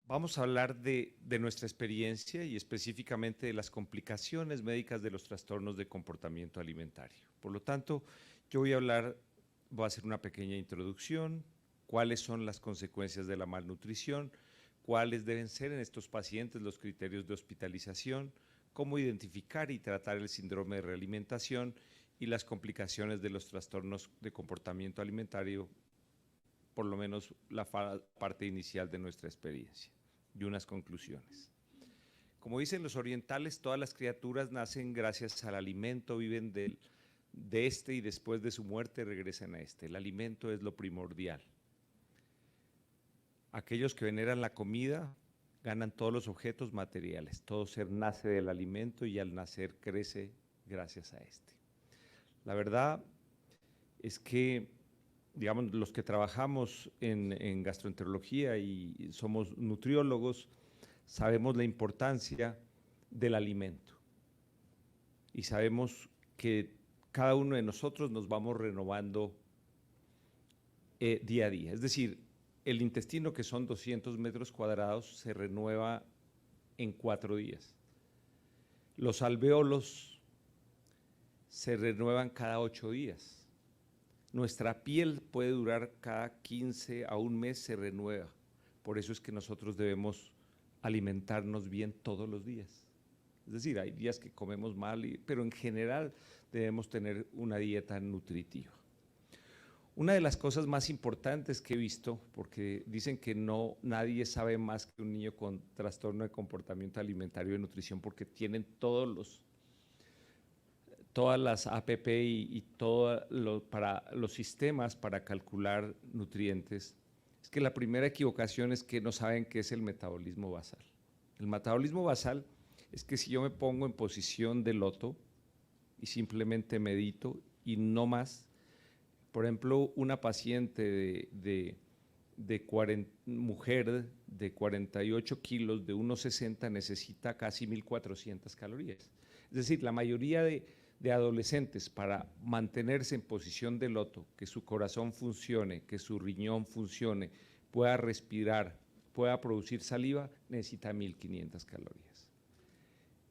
Vamos a hablar de nuestra experiencia y específicamente de las complicaciones médicas de los trastornos de comportamiento alimentario. Por lo tanto, yo voy a hacer una pequeña introducción, cuáles son las consecuencias de la malnutrición, cuáles deben ser en estos pacientes los criterios de hospitalización, cómo identificar y tratar el síndrome de realimentación y las complicaciones de los trastornos de comportamiento alimentario, por lo menos la parte inicial de nuestra experiencia y unas conclusiones. Como dicen los orientales, todas las criaturas nacen gracias al alimento, viven de este y después de su muerte regresan a este. El alimento es lo primordial. Aquellos que veneran la comida ganan todos los objetos materiales. Todo ser nace del alimento y al nacer crece gracias a este. La verdad es que, digamos, los que trabajamos en gastroenterología y somos nutriólogos, sabemos la importancia del alimento y sabemos que cada uno de nosotros nos vamos renovando día a día. Es decir, el intestino, que son 200 metros cuadrados, se renueva en 4 días. Los alvéolos se renuevan cada 8 días. Nuestra piel puede durar cada 15 a un mes, se renueva. Por eso es que nosotros debemos alimentarnos bien todos los días. Es decir, hay días que comemos mal, pero en general debemos tener una dieta nutritiva. Una de las cosas más importantes que he visto, porque dicen que nadie sabe más que un niño con trastorno de comportamiento alimentario y de nutrición, porque tienen todas las APP y todos los sistemas para calcular nutrientes, es que la primera equivocación es que no saben qué es el metabolismo basal. El metabolismo basal es que si yo me pongo en posición de loto y simplemente medito y no más, por ejemplo, una paciente mujer de 48 kilos, de 1,60, necesita casi 1.400 calorías. Es decir, la mayoría de adolescentes, para mantenerse en posición de loto, que su corazón funcione, que su riñón funcione, pueda respirar, pueda producir saliva, necesita 1.500 calorías.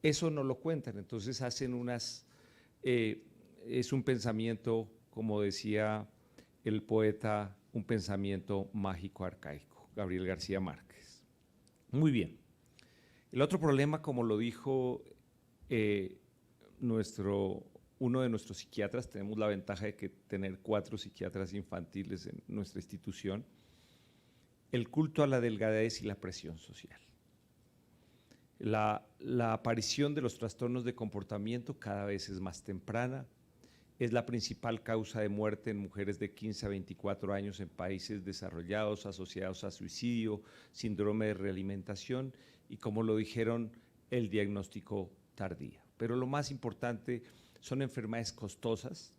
Eso no lo cuentan, entonces hacen es un pensamiento, como decía el poeta, un pensamiento mágico arcaico, Gabriel García Márquez. Muy bien. El otro problema, como lo dijo uno de nuestros psiquiatras, tenemos la ventaja de tener 4 psiquiatras infantiles en nuestra institución, el culto a la delgadez y la presión social. La aparición de los trastornos de comportamiento cada vez es más temprana, es la principal causa de muerte en mujeres de 15 a 24 años en países desarrollados asociados a suicidio, síndrome de realimentación y, como lo dijeron, el diagnóstico tardío. Pero lo más importante son enfermedades costosas,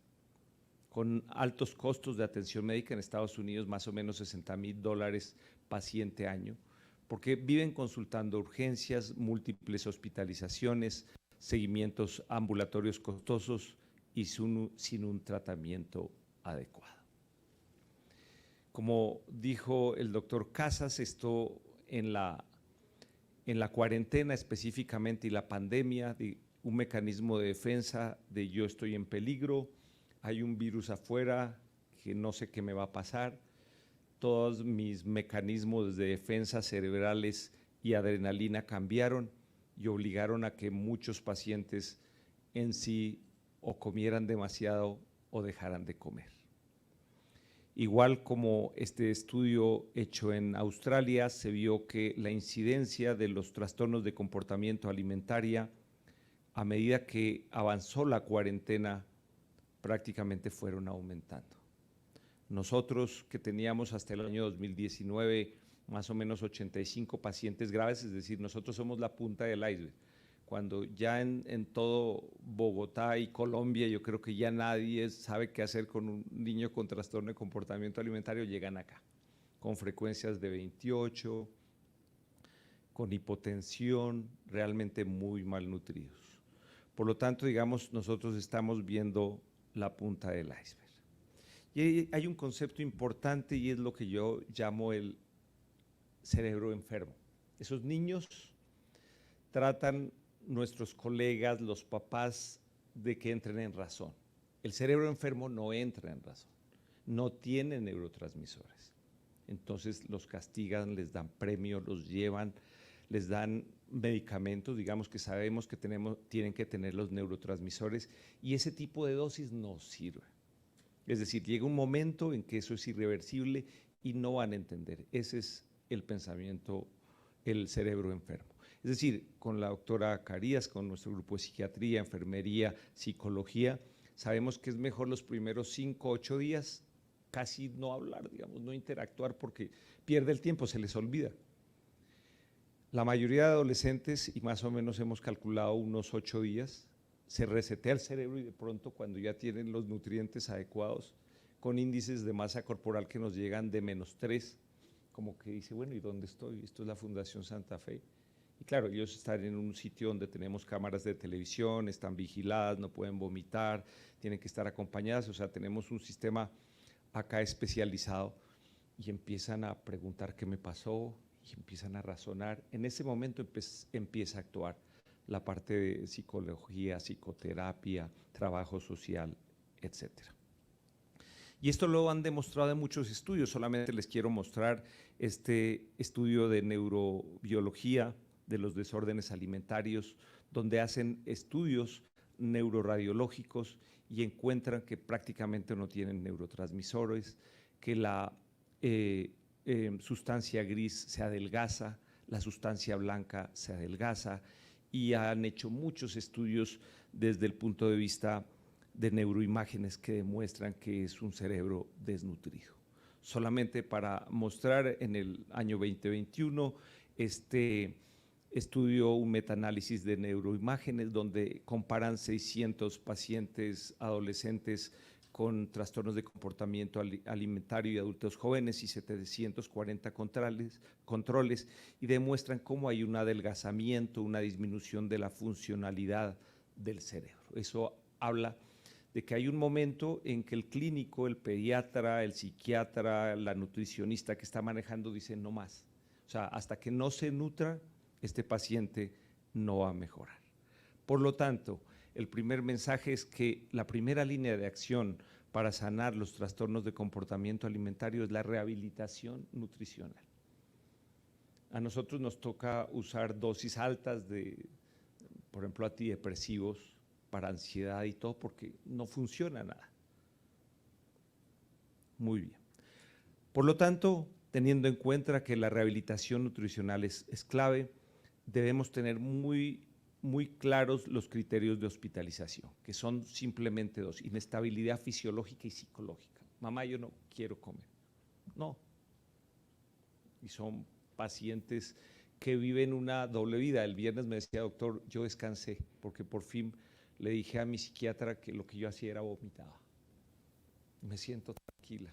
con altos costos de atención médica en Estados Unidos, más o menos $60,000 paciente año, porque viven consultando urgencias, múltiples hospitalizaciones, seguimientos ambulatorios costosos y sin un tratamiento adecuado. Como dijo el doctor Casas, esto en la cuarentena específicamente y la pandemia, un mecanismo de defensa de yo estoy en peligro, hay un virus afuera que no sé qué me va a pasar, todos mis mecanismos de defensa cerebrales y adrenalina cambiaron y obligaron a que muchos pacientes en sí o comieran demasiado o dejaran de comer. Igual como este estudio hecho en Australia, se vio que la incidencia de los trastornos de comportamiento alimentaria, a medida que avanzó la cuarentena, prácticamente fueron aumentando. Nosotros, que teníamos hasta el año 2019 más o menos 85 pacientes graves, es decir, nosotros somos la punta del iceberg. Cuando ya en todo Bogotá y Colombia, yo creo que ya nadie sabe qué hacer con un niño con trastorno de comportamiento alimentario, llegan acá, con frecuencias de 28, con hipotensión, realmente muy malnutridos. Por lo tanto, digamos, nosotros estamos viendo la punta del iceberg. Y hay un concepto importante y es lo que yo llamo el cerebro enfermo. Esos niños tratan nuestros colegas, los papás, de que entren en razón. El cerebro enfermo no entra en razón, no tiene neurotransmisores. Entonces los castigan, les dan premios, los llevan, les dan medicamentos, digamos que sabemos que tienen que tener los neurotransmisores, y ese tipo de dosis no sirve. Es decir, llega un momento en que eso es irreversible y no van a entender. Ese es el pensamiento, el cerebro enfermo. Es decir, con la doctora Carías, con nuestro grupo de psiquiatría, enfermería, psicología, sabemos que es mejor los primeros 5 o 8 días casi no hablar, digamos, no interactuar, porque pierde el tiempo, se les olvida. La mayoría de adolescentes, y más o menos hemos calculado unos 8 días, se resetea el cerebro y de pronto, cuando ya tienen los nutrientes adecuados, con índices de masa corporal que nos llegan de -3, como que dice, bueno, ¿y dónde estoy? Esto es la Fundación Santa Fe. Y claro, ellos están en un sitio donde tenemos cámaras de televisión, están vigiladas, no pueden vomitar, tienen que estar acompañadas, o sea, tenemos un sistema acá especializado, y empiezan a preguntar qué me pasó, y empiezan a razonar. En ese momento empieza a actuar la parte de psicología, psicoterapia, trabajo social, etcétera. Y esto lo han demostrado en muchos estudios, solamente les quiero mostrar este estudio de neurobiología de los desórdenes alimentarios, donde hacen estudios neuroradiológicos y encuentran que prácticamente no tienen neurotransmisores, que la sustancia gris se adelgaza, la sustancia blanca se adelgaza, y han hecho muchos estudios desde el punto de vista de neuroimágenes que demuestran que es un cerebro desnutrido. Solamente para mostrar, en el año 2021, estudió un metaanálisis de neuroimágenes donde comparan 600 pacientes adolescentes con trastornos de comportamiento alimentario y adultos jóvenes y 740 controles, y demuestran cómo hay un adelgazamiento, una disminución de la funcionalidad del cerebro. Eso habla de que hay un momento en que el clínico, el pediatra, el psiquiatra, la nutricionista que está manejando dice no más. O sea, hasta que no se nutra, este paciente no va a mejorar. Por lo tanto, el primer mensaje es que la primera línea de acción para sanar los trastornos de comportamiento alimentario es la rehabilitación nutricional. A nosotros nos toca usar dosis altas de, por ejemplo, antidepresivos para ansiedad y todo, porque no funciona nada. Muy bien. Por lo tanto, teniendo en cuenta que la rehabilitación nutricional es clave, debemos tener muy claros los criterios de hospitalización, que son simplemente 2: inestabilidad fisiológica y psicológica. Mamá, yo no quiero comer. No. Y son pacientes que viven una doble vida. El viernes me decía, doctor, yo descansé porque por fin le dije a mi psiquiatra que lo que yo hacía era vomitaba. Me siento tranquila.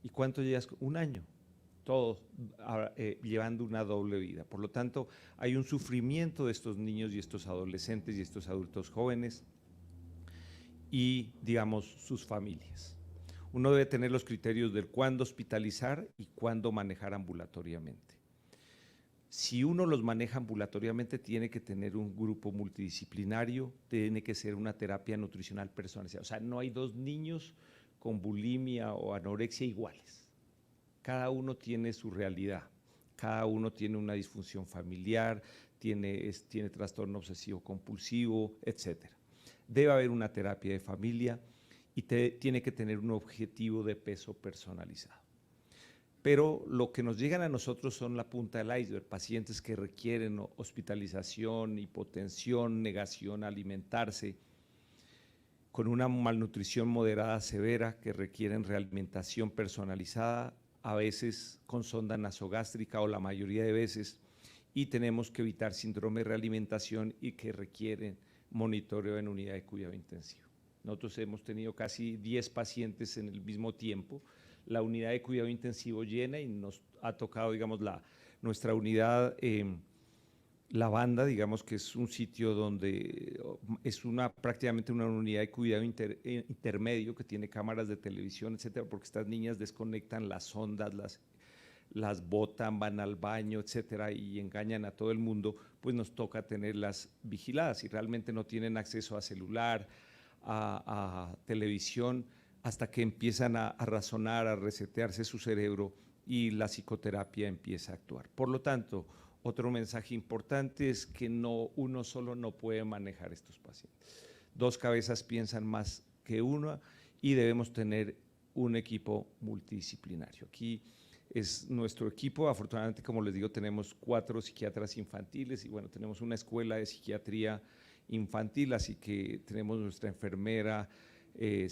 ¿Y cuánto llevas? 1 año. Todos llevando una doble vida. Por lo tanto, hay un sufrimiento de estos niños y estos adolescentes y estos adultos jóvenes y, digamos, sus familias. Uno debe tener los criterios del cuándo hospitalizar y cuándo manejar ambulatoriamente. Si uno los maneja ambulatoriamente, tiene que tener un grupo multidisciplinario, tiene que ser una terapia nutricional personalizada. O sea, no hay 2 niños con bulimia o anorexia iguales. Cada uno tiene su realidad, cada uno tiene una disfunción familiar, tiene trastorno obsesivo compulsivo, etc. Debe haber una terapia de familia y tiene que tener un objetivo de peso personalizado. Pero lo que nos llegan a nosotros son la punta del iceberg, pacientes que requieren hospitalización, hipotensión, negación a alimentarse, con una malnutrición moderada severa, que requieren realimentación personalizada, a veces con sonda nasogástrica o la mayoría de veces, y tenemos que evitar síndrome de realimentación y que requieren monitoreo en unidad de cuidado intensivo. Nosotros hemos tenido casi 10 pacientes en el mismo tiempo, la unidad de cuidado intensivo llena, y nos ha tocado, digamos, nuestra unidad La Banda, digamos que es un sitio donde es prácticamente una unidad de cuidado intermedio que tiene cámaras de televisión, etcétera, porque estas niñas desconectan las sondas, las botan, van al baño, etcétera, y engañan a todo el mundo, pues nos toca tenerlas vigiladas y realmente no tienen acceso a celular, a televisión, hasta que empiezan a razonar, a resetearse su cerebro y la psicoterapia empieza a actuar. Por lo tanto, otro mensaje importante es que uno solo no puede manejar estos pacientes. Dos cabezas piensan más que una y debemos tener un equipo multidisciplinario. Aquí es nuestro equipo, afortunadamente, como les digo, tenemos 4 psiquiatras infantiles y bueno, tenemos una escuela de psiquiatría infantil, así que tenemos nuestra enfermera,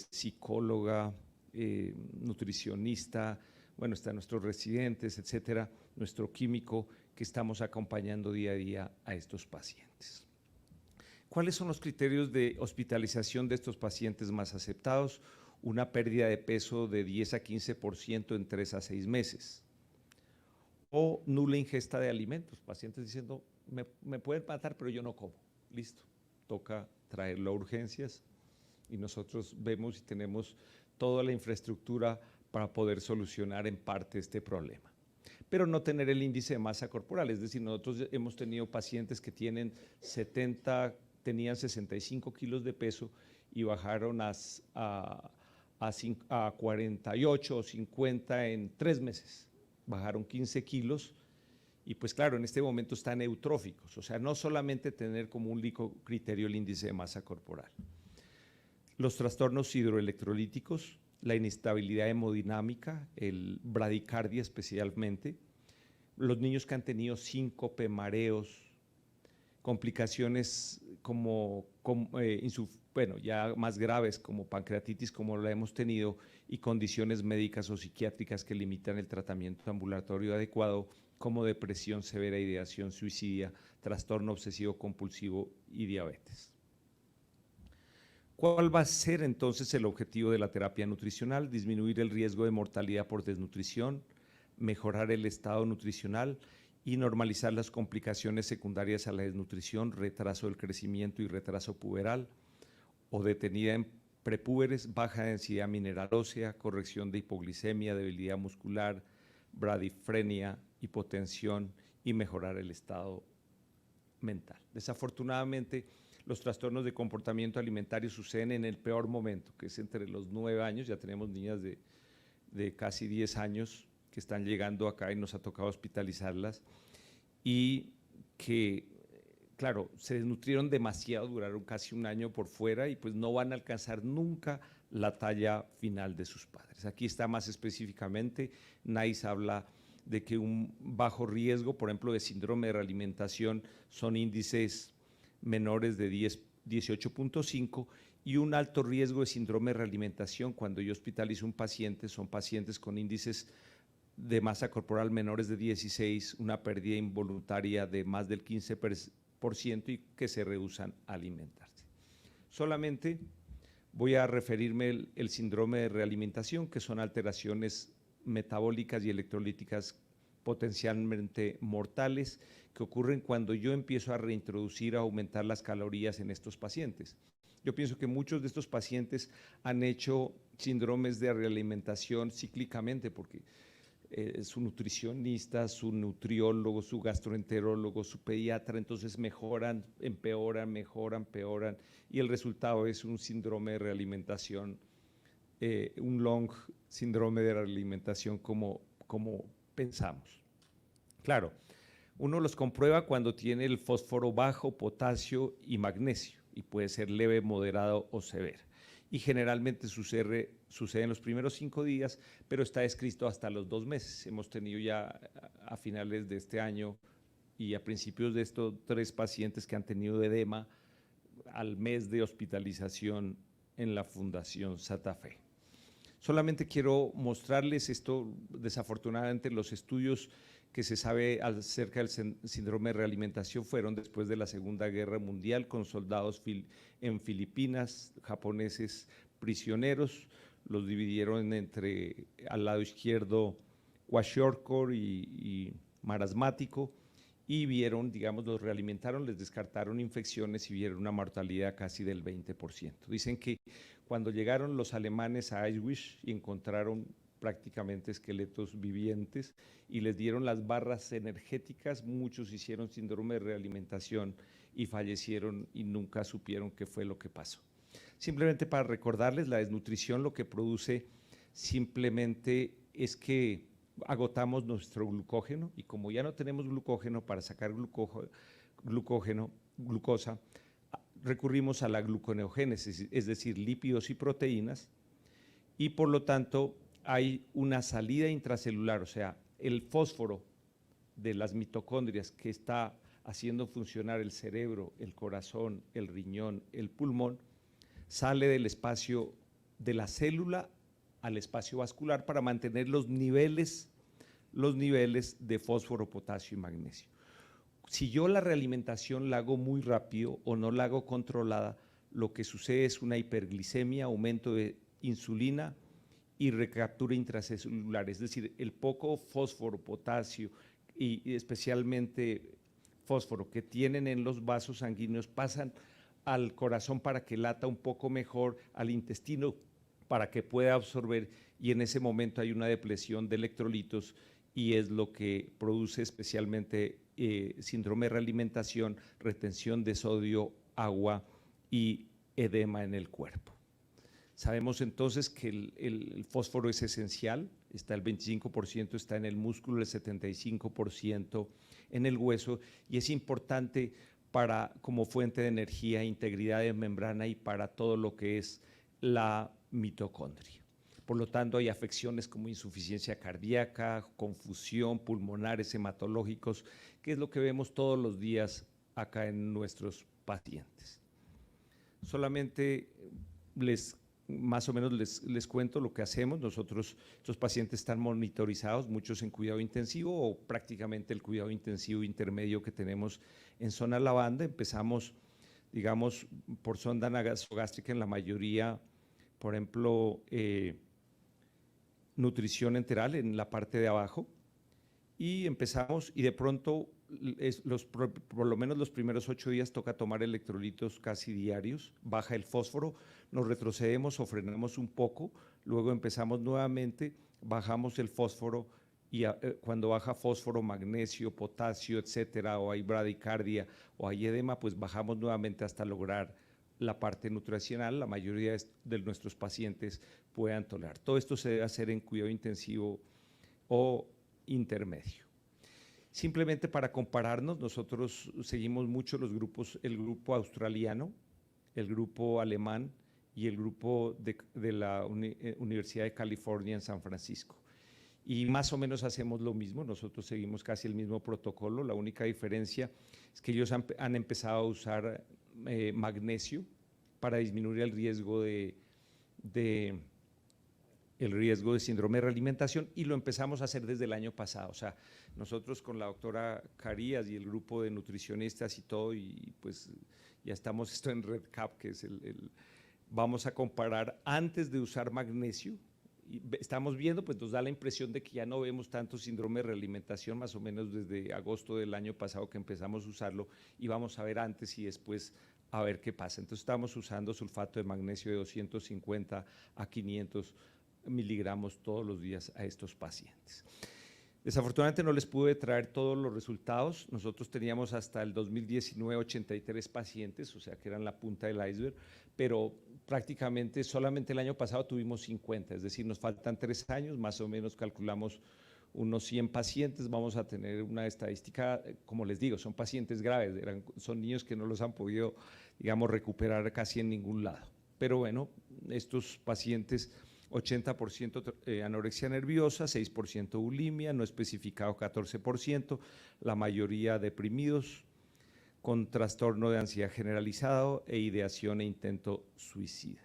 psicóloga, nutricionista, bueno, están nuestros residentes, etcétera, nuestro químico que estamos acompañando día a día a estos pacientes. ¿Cuáles son los criterios de hospitalización de estos pacientes más aceptados? Una pérdida de peso de 10 a 15% en 3 a 6 meses. O nula ingesta de alimentos. Pacientes diciendo, me pueden matar, pero yo no como. Listo, toca traerlo a urgencias y nosotros vemos y tenemos toda la infraestructura para poder solucionar en parte este problema. Pero no tener el índice de masa corporal, es decir, nosotros hemos tenido pacientes que tenían 65 kilos de peso y bajaron a 48 o 50 en 3 meses, bajaron 15 kilos y pues claro, en este momento están eutróficos, o sea, no solamente tener como único criterio el índice de masa corporal. Los trastornos hidroelectrolíticos, la inestabilidad hemodinámica, el bradicardia especialmente, los niños que han tenido síncope, mareos, complicaciones bueno, ya más graves como pancreatitis, como la hemos tenido, y condiciones médicas o psiquiátricas que limitan el tratamiento ambulatorio adecuado, como depresión severa, ideación suicida, trastorno obsesivo compulsivo y diabetes. ¿Cuál va a ser entonces el objetivo de la terapia nutricional? Disminuir el riesgo de mortalidad por desnutrición, mejorar el estado nutricional y normalizar las complicaciones secundarias a la desnutrición, retraso del crecimiento y retraso puberal o detenida en prepúberes, baja densidad mineral ósea, corrección de hipoglicemia, debilidad muscular, bradifrenia, hipotensión y mejorar el estado mental. Desafortunadamente, los trastornos de comportamiento alimentario suceden en el peor momento, que es entre los 9 años, ya tenemos niñas de casi 10 años que están llegando acá y nos ha tocado hospitalizarlas y que, claro, se desnutrieron demasiado, duraron casi un año por fuera y pues no van a alcanzar nunca la talla final de sus padres. Aquí está más específicamente, NICE habla de que un bajo riesgo, por ejemplo, de síndrome de realimentación son índices menores de 18.5 y un alto riesgo de síndrome de realimentación cuando yo hospitalizo un paciente son pacientes con índices de masa corporal menores de 16, una pérdida involuntaria de más del 15% y que se rehúsan a alimentarse. Solamente voy a referirme el síndrome de realimentación, que son alteraciones metabólicas y electrolíticas potencialmente mortales que ocurren cuando yo empiezo a reintroducir, a aumentar las calorías en estos pacientes. Yo pienso que muchos de estos pacientes han hecho síndromes de realimentación cíclicamente porque su nutricionista, su nutriólogo, su gastroenterólogo, su pediatra, entonces mejoran, empeoran, y el resultado es un síndrome de realimentación, un long síndrome de realimentación como pensamos. Claro, uno los comprueba cuando tiene el fósforo bajo, potasio y magnesio, y puede ser leve, moderado o severo. Y generalmente sucede en los primeros 5 días, pero está descrito hasta los 2 meses. Hemos tenido ya a finales de este año y a principios de estos 3 pacientes que han tenido edema al mes de hospitalización en la Fundación Santa Fe. Solamente quiero mostrarles esto, desafortunadamente los estudios que se sabe acerca del síndrome de realimentación fueron después de la Segunda Guerra Mundial con soldados en Filipinas, japoneses prisioneros, los dividieron entre al lado izquierdo kwashiorkor y marasmático y vieron, digamos, los realimentaron, les descartaron infecciones y vieron una mortalidad casi del 20%. Dicen que cuando llegaron los alemanes a Auschwitz y encontraron prácticamente esqueletos vivientes, y les dieron las barras energéticas. Muchos hicieron síndrome de realimentación y fallecieron y nunca supieron qué fue lo que pasó. Simplemente para recordarles, la desnutrición lo que produce simplemente es que agotamos nuestro glucógeno, y como ya no tenemos glucógeno para sacar glucosa, recurrimos a la gluconeogénesis, es decir, lípidos y proteínas, y por lo tanto hay una salida intracelular, o sea, el fósforo de las mitocondrias que está haciendo funcionar el cerebro, el corazón, el riñón, el pulmón, sale del espacio de la célula al espacio vascular para mantener los niveles de fósforo, potasio y magnesio. Si yo la realimentación la hago muy rápido o no la hago controlada, lo que sucede es una hiperglicemia, aumento de insulina y recaptura intracelular, es decir, el poco fósforo, potasio y especialmente fósforo que tienen en los vasos sanguíneos pasan al corazón para que lata un poco mejor, al intestino para que pueda absorber, y en ese momento hay una depresión de electrolitos, y es lo que produce especialmente síndrome de realimentación, retención de sodio, agua y edema en el cuerpo. Sabemos entonces que el fósforo es esencial, está el 25%, está en el músculo, el 75% en el hueso, y es importante como fuente de energía, integridad de membrana y para todo lo que es la mitocondria. Por lo tanto, hay afecciones como insuficiencia cardíaca, confusión, pulmonares, hematológicos, que es lo que vemos todos los días acá en nuestros pacientes. Solamente más o menos les cuento lo que hacemos. Nosotros, estos pacientes están monitorizados, muchos en cuidado intensivo o prácticamente el cuidado intensivo intermedio que tenemos en zona lavanda. Empezamos, digamos, por sonda nasogástrica en la mayoría, por ejemplo, nutrición enteral en la parte de abajo, y empezamos, y de pronto por lo menos los primeros 8 días toca tomar electrolitos casi diarios, baja el fósforo, nos retrocedemos o frenamos un poco, luego empezamos nuevamente, bajamos el fósforo, y cuando baja fósforo, magnesio, potasio, etcétera, o hay bradicardia o hay edema, pues bajamos nuevamente hasta lograr la parte nutricional. La mayoría de nuestros pacientes puedan tolerar. Todo esto se debe hacer en cuidado intensivo o intermedio. Simplemente para compararnos, nosotros seguimos mucho los grupos, el grupo australiano, el grupo alemán y el grupo de la Universidad de California en San Francisco. Y más o menos hacemos lo mismo, nosotros seguimos casi el mismo protocolo. La única diferencia es que ellos han empezado a usar magnesio para disminuir el riesgo de síndrome de realimentación, y lo empezamos a hacer desde el año pasado. O sea, nosotros con la doctora Carías y el grupo de nutricionistas y todo, y pues ya estamos esto en REDCap, que es vamos a comparar antes de usar magnesio. Y estamos viendo, pues nos da la impresión de que ya no vemos tanto síndrome de realimentación, más o menos desde agosto del año pasado que empezamos a usarlo, y vamos a ver antes y después a ver qué pasa. Entonces estamos usando sulfato de magnesio de 250 a 500 miligramos todos los días a estos pacientes. Desafortunadamente no les pude traer todos los resultados. Nosotros teníamos hasta el 2019 83 pacientes, o sea que eran la punta del iceberg, pero prácticamente solamente el año pasado tuvimos 50, es decir, nos faltan 3 años, más o menos calculamos unos 100 pacientes. Vamos a tener una estadística, como les digo, son pacientes graves, son niños que no los han podido, digamos, recuperar casi en ningún lado. Pero bueno, estos pacientes, 80% anorexia nerviosa, 6% bulimia, no especificado 14%, la mayoría deprimidos, con trastorno de ansiedad generalizado e ideación e intento suicida.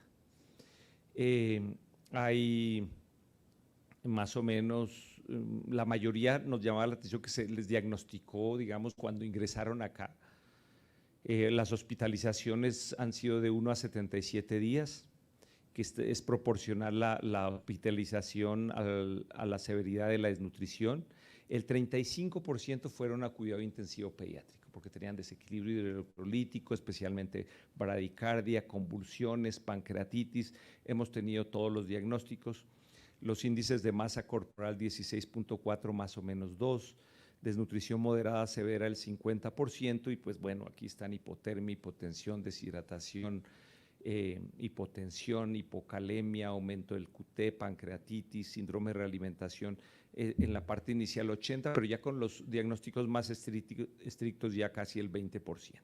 Hay más o menos, la mayoría nos llamaba la atención que se les diagnosticó, digamos, cuando ingresaron acá. Las hospitalizaciones han sido de 1 a 77 días, que es proporcional la hospitalización a la severidad de la desnutrición. El 35% fueron a cuidado intensivo pediátrico, porque tenían desequilibrio hidrocolítico, especialmente bradicardia, convulsiones, pancreatitis. Hemos tenido todos los diagnósticos. Los índices de masa corporal 16.4 más o menos 2, desnutrición moderada severa el 50% y pues bueno, aquí están hipotermia, hipotensión, deshidratación, hipotensión, hipocalemia, aumento del QT, pancreatitis, síndrome de realimentación, en la parte inicial 80, pero ya con los diagnósticos más estrictos ya casi el 20%.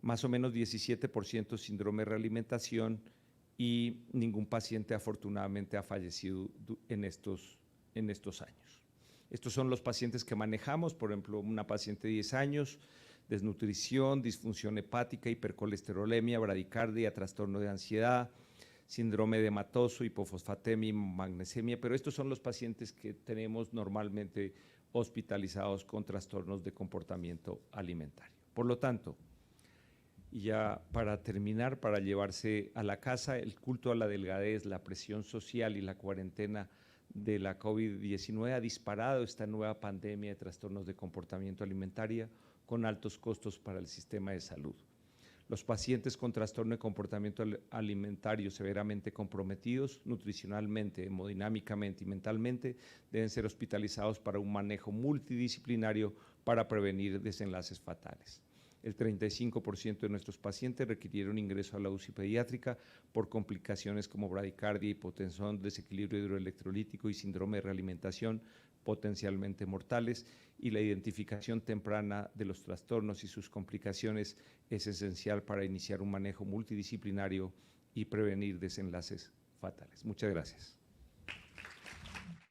Más o menos 17% síndrome de realimentación y ningún paciente afortunadamente ha fallecido en estos años. Estos son los pacientes que manejamos, por ejemplo, una paciente de 10 años, desnutrición, disfunción hepática, hipercolesterolemia, bradicardia, trastorno de ansiedad, síndrome de hematoso, hipofosfatemia, magnesemia, pero estos son los pacientes que tenemos normalmente hospitalizados con trastornos de comportamiento alimentario. Por lo tanto, y ya para terminar, para llevarse a la casa, el culto a la delgadez, la presión social y la cuarentena de la COVID-19 ha disparado esta nueva pandemia de trastornos de comportamiento alimentario con altos costos para el sistema de salud. Los pacientes con trastorno de comportamiento alimentario severamente comprometidos, nutricionalmente, hemodinámicamente y mentalmente, deben ser hospitalizados para un manejo multidisciplinario para prevenir desenlaces fatales. El 35% de nuestros pacientes requirieron ingreso a la UCI pediátrica por complicaciones como bradicardia, hipotensión, desequilibrio hidroelectrolítico y síndrome de realimentación potencialmente mortales, y la identificación temprana de los trastornos y sus complicaciones es esencial para iniciar un manejo multidisciplinario y prevenir desenlaces fatales. Muchas gracias.